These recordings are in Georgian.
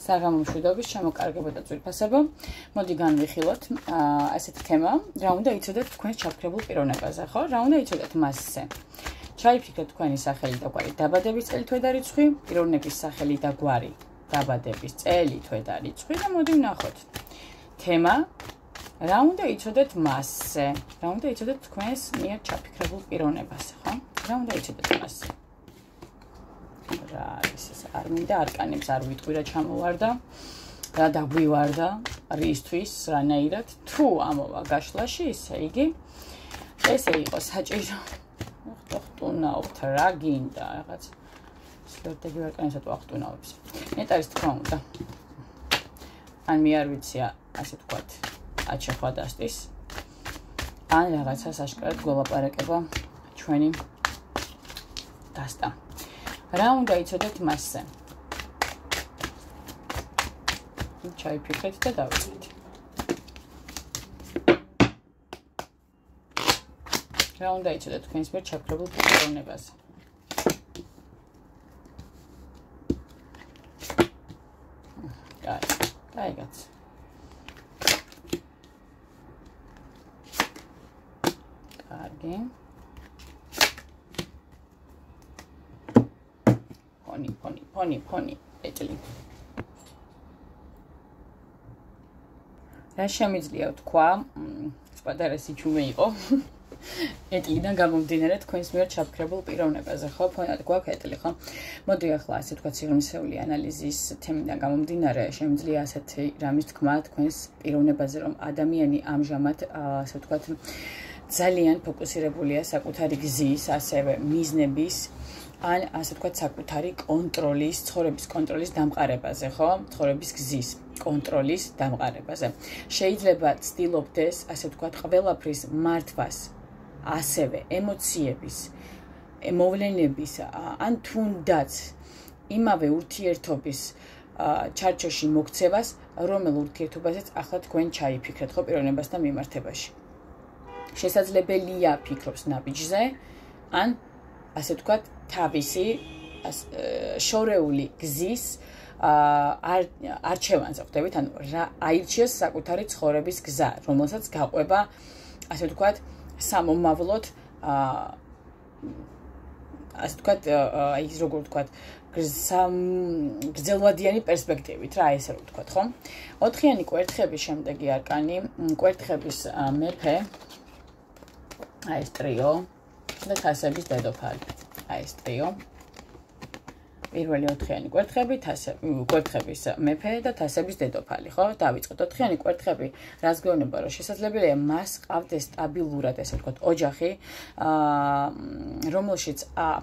საღამო მშვიდობის ჩამოკარგება და ძვირფასება. მოდი განვიხილოთ ასეთი თემა, რა უნდა იცოდეთ თქვენს ჩაფიქრებულ პიროვნებაზე, ხო? რა უნდა იცოდეთ მასზე. ჩაიფიქრეთ თქვენი სახელი და გვარი დაბადების წელი, თვე და რიცხვი, პიროვნების სახელი და გვარი დაბადების წელი, თვე და რიცხვი და მოდი ვნახოთ. თემა, რა უნდა იცოდეთ მასზე. რა უნდა იცოდეთ თქვენს მიერ ჩაფიქრებულ პიროვნებაზე, ხო? რა უნდა იცოდეთ მასზე. რა ის არ მინდა არკანებს არ ვიტყვი რა ჩამოვარდა, რა დაგვივარდა, რისთვის, რანაირად, თუ ამოვა გაშლაში, ისე იგი ესე იყო საჭირო. ხტუნავთ, რა გინდა, რაღაც სპერტები არკანებსა თუ ახტუნავებს. ნეტარის თქმა უნდა. ან მე არ ვიცია, ასე ვთქვათ, აჩეხვა დასტის. ან რაღაცას აშკარად გველაპარაკება ჩვენი დასტა. რა უნდა იცოდეთ მასზე. ჩაიფიქრეთ და დავიწყეთ. რა უნდა იცოდეთ თქვენს მიერ ჩაფიქრებულ პიროვნებაზე. გაიგეთ. კარგი. ფონი, ეტლი. რა შემიძლია თქვა, პატარა სიჩუმე იყო. ეტლიდან გამომდინარე თქვენს მიერ ჩაფიქრებულ პიროვნებაზე, ხო? ფონად გვაქვს ეტლი, ხო? მოდი ახლა ასე ვთქვათ, სიღრმისეული ანალიზის თემიდან გამომდინარე, შემიძლია ასეთი რამის თქმა თქვენს პიროვნებაზე, რომ ადამიანი ამჟამად, ასე ვთქვათ, ძალიან ფოკუსირებულია საკუთარი გზის, ასევე მიზნების ან ასე ვთქვათ საკუთარი კონტროლის, ცხოვრების კონტროლის დამყარებაზე, ხო? ცხოვრების გზის კონტროლის დამყარებაზე. შეიძლება ცდილობდეს, ასე ვთქვათ, ყველაფრის მართვას, ასევე ემოციების, მოვლენების, ან თუნდაც იმავე ურთიერთობის ჩარჩოში მოქცევას, რომელ ურთიერთობაზეც ახლა თქვენ ჩაიფიქრეთ, ხო, პიროვნებასთან მიმართებაში. შესაძლებელია ფიქრობს ნაბიჯზე, ან ასე ვთქვათ, თავისი შორეული გზის არჩევანზე ხვდებით, ანუ რა აირჩიოს საკუთარი ცხოვრების გზა, რომელსაც გაყვება, ასე ვთქვათ, სამომავლოდ, ასე ვთქვათ, ის როგორ ვთქვათ, გრძელვადიანი პერსპექტივით, რა ესე რომ ვთქვათ, ხო? 4-იანი კვერთხების შემდეგი არკანი, კვერთხების მეფე, აი ეს ტრიო და თასების დედოფალი. აი ეს ტრიო. პირველი 4-იანი კვერთხების მეფე და თასების დედოფალი, ხო? დავიწყოთ 4-იანი კვერთხები, რაც გვეუბნება, რომ შესაძლებელია მას ყავდეს სტაბილურად, ესე ვთქვათ, ოჯახი, რომელშიც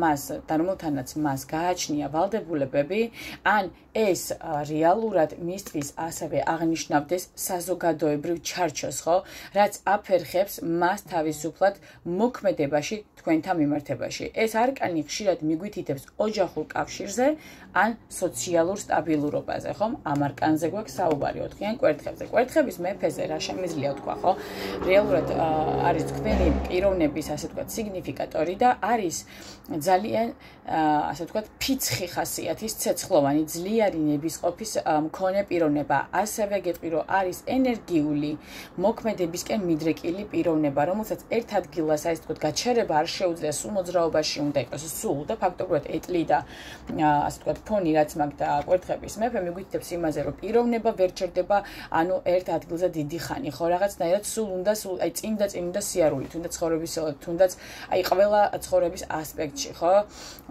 მას და რომელთანაც მას გააჩნია ვალდებულებები, ან ეს რეალურად მისთვის ასევე აღნიშნავდეს საზოგადოებრივ ჩარჩოს, ხო? რაც აფერხებს მას თავისუფლად მოქმედებაში თქვენთან მიმართებაში. ეს არკანი ხშირად მიგვითითებს ოჯახურ კავშირზე ან სოციალურ სტაბილურობაზე, ხო? ამ არკანზე გვაქვს საუბარი 4-იან კვერთხებზე. კვერთხების მეფეზე რა შემიძლია თქვა, ხო? რეალურად არის თქვენი პიროვნების, ასე ვთქვათ, სიგნიფიკატორი და არის ძალიან, ასე ვთქვათ, ფიცხი ხასიათის, ცეცხლოვანი, ძლიერი ნებისყოფის მქონე პიროვნება. ასევე გეტყვი, რომ არის ენერგიული, მოქმედებისკენ მიდრეკილი პიროვნება, რომელსაც ერთ ადგილას, ასე ვთქვათ, გაჩერება არ შეუძლია, სულ მოძრაობაში უნდა იყოს, სულ და ფაქტობრივად ეტლი და ასე ვთქვათ, ფონი რაც მაგ და კვერთხების მეფე მიგვითითებს იმაზე, რომ პიროვნება ვერ ჩერდება, ანუ ერთ ადგილზე დიდი ხანი, ხო, რაღაცნაირად სულ უნდა, აი წინ და სიარული, თუნდაც ცხოვრების, თუნდაც აი ყველა ცხოვრების ასპექტში, ხო?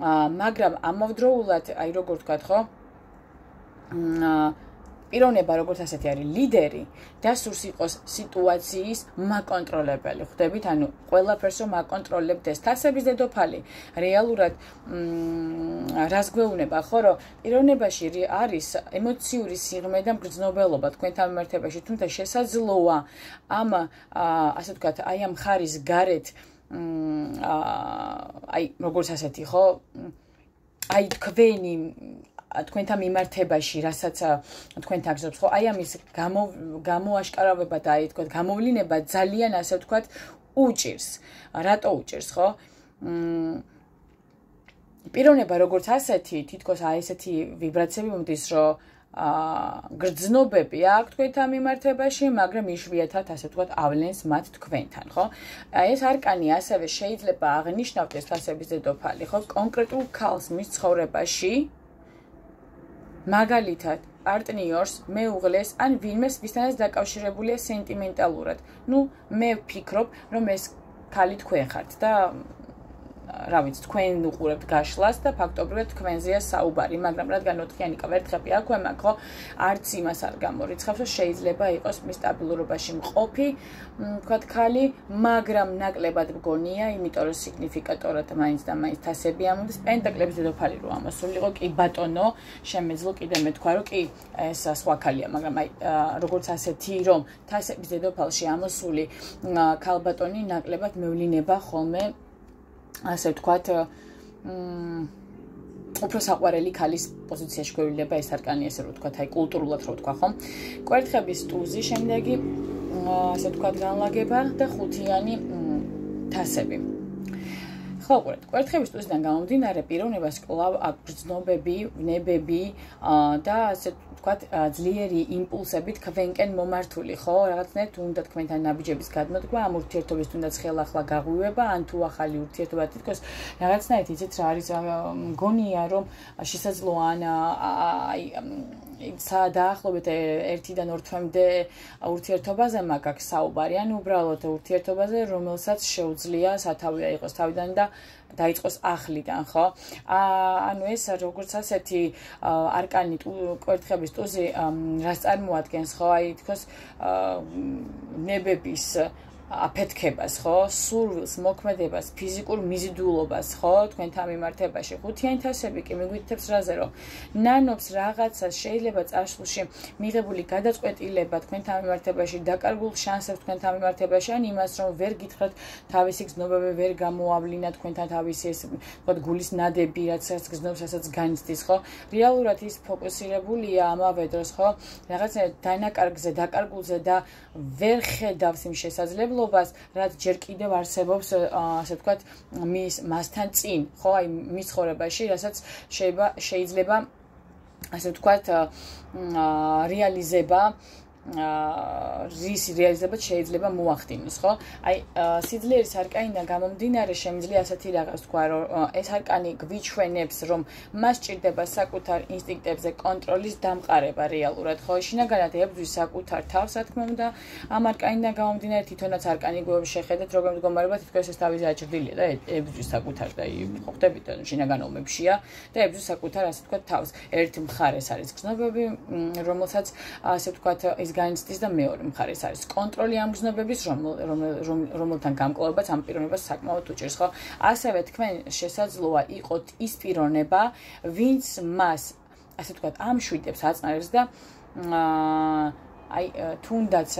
მაგრამ ამავდროულად, აი როგორ ვთქვათ, ხო? პიროვნება როგორც ასეთი არის ლიდერი და სურს იყოს სიტუაციის მაკონტროლებელი. ხვდებით, ანუ ყველაფერს რომ აკონტროლებდეს. თასების დედოფალი რეალურად რას გვეუბნება, ხო, რომ პიროვნებაში არის ემოციური სიღრმე და მგრძნობელობა თქვენთან მიმართებაში, თუმცა შესაძლოა ამ ასე ვთქვათ, აი ამ ხარის გარეთ აი როგორც ასეთი, ხო, აი თქვენი თქვენთან მიმართებაში, რასაც თქვენთან გზობს, ხო, აი ამის გამოაშკარავება და აი თქვა გამოვლინება ძალიან, ასე ვთქვათ, უჭირს. რატო უჭირს, ხო? პიროვნება როგორც ასეთი, თითქოს აი ესეთი ვიბრაციები მომდის, რომ გრძნობები აქვს თქვენთან მიმართებაში, მაგრამ იშვიათად ასე ვთქვათ ავლენს მათ თქვენთან, ხო? ეს არკანი ასევე შეიძლება აღნიშნავდეს თასების დედოფალი, ხო? კონკრეტულ ქალს მის ცხოვრებაში, მაგალითად, პარტნიორს, მეუღლეს, ან ვინმეს, ვისთანაც დაკავშირებულია სენტიმენტალურად. მე ვფიქრობ, რომ ეს ქალი თქვენ ხართ და რა ვიცი, თქვენ უყურებთ გაშლას და ფაქტობრივად თქვენზეა საუბარი, მაგრამ რადგან ოთხიანი კვერთხები აქვე მაქვს, ხო, არც იმას არ გამორიცხავს, რომ შეიძლება იყოს მის სტაბილურობაში მყოფი, ვთქვათ, ქალი, მაგრამ ნაკლებად მგონია, იმიტომ რომ სიგნიფიკატორად მაინც და მაინც თასები ამოდის, პენტაკლების დედოფალი რო ამოსულიყო, კი ბატონო, შემეძლო კიდე მეთქვა, რომ კი ეს სხვა ქალია, მაგრამ როგორც ასეთი, რომ თასების დედოფალში ამოსული ქალბატონი ნაკლებად მევლინება ხოლმე ასე ვთქვათ, უფრო საყვარელი ქალის პოზიციაში გვევლება ეს არკანი, ესე რომ ვთქვათ, კულტურულად რო ვთქვა, ხო? კვერთხების ტუზი, შემდეგი ასე ვთქვათ, განლაგება და ხუთიანი თასები. ხო, უყურეთ, კვერთხების ტუზიდან გამომდინარე პიროვნებას კვლავ აქვს გრძნობები, ვნებები და ასე ვთქვათ, ძლიერი იმპულსებით თქვენკენ მომართული, ხო? რაღაცნაირად უნდა თქვენთან ნაბიჯების გადმოდგმა, ამ ურთიერთობის თუნდაც ხელახლა გაღვივება, ან თუ ახალი ურთიერთობა თითქოს რაღაცნაირად იცით რა არის, მგონია რომ შესაძლოა დაახლოებით 1-დან 2 თვემდე ურთიერთობაზე მაგაქვს საუბარი, ან უბრალოდ ურთიერთობაზე, რომელსაც შეუძლია სათავე აიღოს თავიდან და დაიწყოს ახლიდან, ხო? ანუ ეს როგორც ასეთი არკანი კვერთხების ტუზი რას წარმოადგენს, ხო? თქოს ნებების აფეთქებას, ხო? სურვილს, მოქმედებას, ფიზიკურ მიზიდულობას, ხო? თქვენთან მიმართებაში. ხუთიანი თასები კი მიგვითითებს რაზე, რომ ნანობს რაღაცას შეიძლება წარსულში მიღებული გადაწყვეტილება თქვენთან მიმართებაში, დაკარგულ შანსებს თქვენთან მიმართებაში, ან იმას, რომ ვერ გითხრათ თავისი გზნობები ვერ გამოავლინა თქვენთან თავისი ეს, ვთქვათ, გულის ნადები, რაც გზნობს, რასაც განიცდის, ხო? რეალურად ის ფოკუსირებულია ამავე დროს, ხო? რაღაცა დანაკარგზე, დაკარგულზე და ვერ ხედავს იმ შესაძლებლობას, რაც ჯერ კიდევ არსებობს, ასე ვთქვათ, მასთან წინ, ხო, მის ცხოვრებაში, რასაც შეიძლება ასე ვთქვათ, რეალიზება შეიძლება მოახდინოს, ხო? სიძლიერის არკანიდან გამომდინარე შემიძლია ასეთი რაღაც თქვა, რომ ეს არკანი გვიჩვენებს, რომ მას სჭირდება საკუთარ ინსტინქტებზე კონტროლის დამყარება რეალურად, ხო? შინაგანად ებრძვის საკუთარ თავს, რა თქმა უნდა, ამ არკანიდან გამომდინარე თვითონაც არკანი გვევს შეხედეთ, როგორ მდგომარეობა თითქოს ეს თავის აჭრდილია და ებრძვის საკუთარ და ხო ხდებით, შინაგან ომებშია და ებრძვის საკუთარ, ასე ვთქვათ, თავს. ერთ მხარეს არის გზნობები, რომელსაც ასე ვთქვათ, განიცდის და მეორე მხარეს არის კონტროლი ამ გზნობების, რომელთან გამკლავებაც ამ პიროვნებას საკმაოდ უჭირს, ხო? ასევე თქვენ შესაძლოა იყოთ ის პიროვნება, ვინც მას, ასე ვთქვათ, ამშვიდებს, აწნარებს და თუნდაც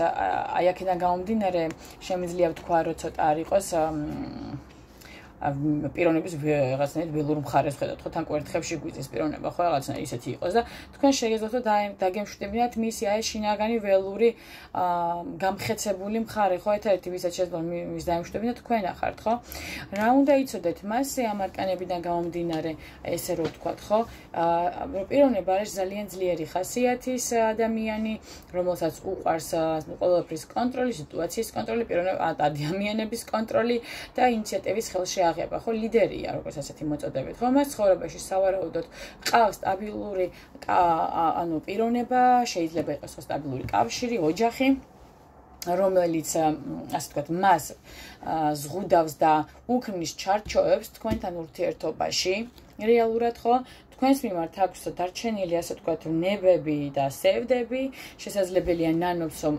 აქედან გამომდინარე შემიძლია ვთქვა, რომ ცოტა არ იყოს პიროვნების რაღაცნაირად ველურ მხარეს ხედავთ, ხო, თან კვერთხებში გვიწის პიროვნება, ხო, რაღაცნაირად ისეთი იყოს და თქვენ შეგეძლოთ და დაგემშვიდებინათ მისი აი შინაგანი ველური გამხეცებული მხარე, ხო, ერთ-ერთი ვისაც შეძლო მის დაემშვიდებინათ თქვენ ახართ, ხო? რა უნდა იცოდეთ მასზე ამ არკანებიდან გამომდინარე, ესე რომ ვთქვათ, ხო? პიროვნება არის ძალიან ძლიერი ხასიათის ადამიანი, რომელსაც უყვარს ყოველფრის კონტროლი, სიტუაციის კონტროლი, ადამიანების კონტროლი და ინიციატივის ხელში აღება, ხო, ლიდერია, როგორც ასეთი მოწოდებით, ხო, მას ცხოვრებაში სავარაუდოდ ყავს სტაბილური, პიროვნება, შეიძლება იყოს სტაბილური კავშირი, ოჯახი, რომელიც, ასე ვთქვათ, მას ზღუდავს და უქმნის ჩარჩოებს თქვენთან ურთიერთობაში, რეალურად, ხო? თქვენს მიმართ აქვს დარჩენილი, ასე ვთქვათ, ნებები და სევდები, შესაძლებელია ნანობს, რომ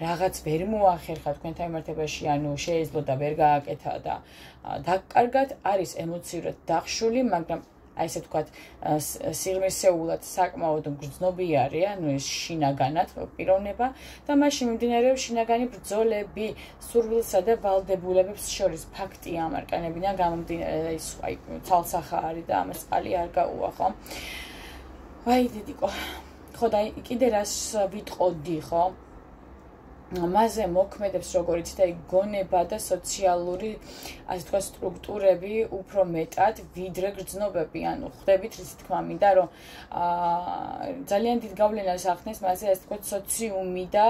რაღაც ვერ მოახერხა თქვენთან მიმართებაში, ანუ შეეძლო და ვერ გააკეთა და დაკარგად, არის ემოციურად დახშული, მაგრამ აი ესე ვთქვათ, სიღრმისეულად საკმაოდ მგრძნობიარე, ანუ ეს შინაგანად პიროვნება და მაშინ მიმდინარეობს შინაგანი ბრძოლები სურვილსა და ვალდებულებებს შორის. ფაქტია ამ არკანებიდან გამომდინარე, ის ცალსახარი და ამას წყალი არ გაუვა, ხო? ვაი, დედიკო. ხო და კიდე რას ვიტყოდი, ხო? მასზე მოქმედებს როგორიც და გონება და სოციალური ასე თქვა სტრუქტურები უფრო მეტად ვიდრე გრძნობები. ანუ ხვდებით რის თქმა მინდა რომ ძალიან დიდ გავლენას ახდენს მასზე ასე თქვა სოციუმი და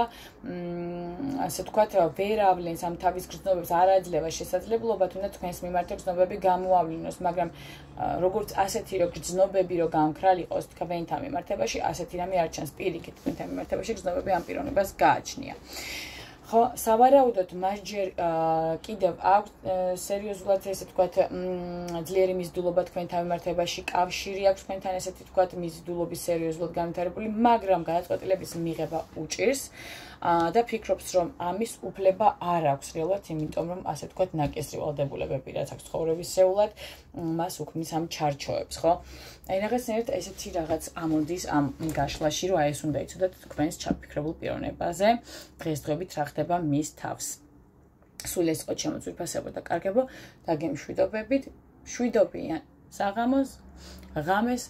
ასე თქვა ვერ ავლენს ამ თავის გრძნობებს არ აძლევა შესაძლებლობა თუნდაც თქვენს მიმართ გრძნობები გამოავლინოს, მაგრამ როგორც ასეთი რო გრძნობები რო გამქრალიყოს თქვენთან მიმართებაში, ასეთი რამე არ ჩანს პირიქით თქვენთან მიმართებაში გრძნობები ამ პიროვნებას გააჩნია. ხო, სავარაუდოდ მას ჯერ კიდევ აქვს სერიოზულად ესე ვთქვათ ძლიერი მიზიდულობა თქვენთან მიმართებაში, კავშირი აქვს თქვენთან ესეთი ვთქვათ მიზიდულობის სერიოზულად განვითარებული, მაგრამ გადაწყვეტილების მიღება უჭირს და ფიქრობს რომ ამის უფლება არ აქვს რეალურად, იმიტომ რომ ასე ვთქვათ ნაკისრი ვალდებულებები რაც აქვს ცხოვრებისეულად, მას უქმნის ამ ჩარჩოებს, ხო? აი რაღაცნაირად ესეთი რაღაც ამოდის ამ გაშლაში, რომ აი ეს უნდა იცოდეთ თქვენს ჩაფიქრებულ პიროვნებაზე, დღესდღეობით რა ხდება მის თავს. სულ ეს იყო ჩემო ძვირფასებო და კარგებო, დაგემშვიდობებით, შვიდობიან საღამოს, ღამეს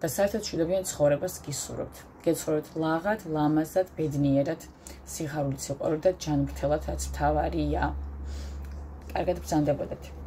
და საერთოდ შვიდობიან ცხოვრებას გისურვებთ. გეცხოვროთ ლაღად, ლამაზად, ბედნიერად, სიხარულით, სიყვარულით და ჯანმრთელად, რაც მთავარია. კარგად ბრძანდებოდეთ.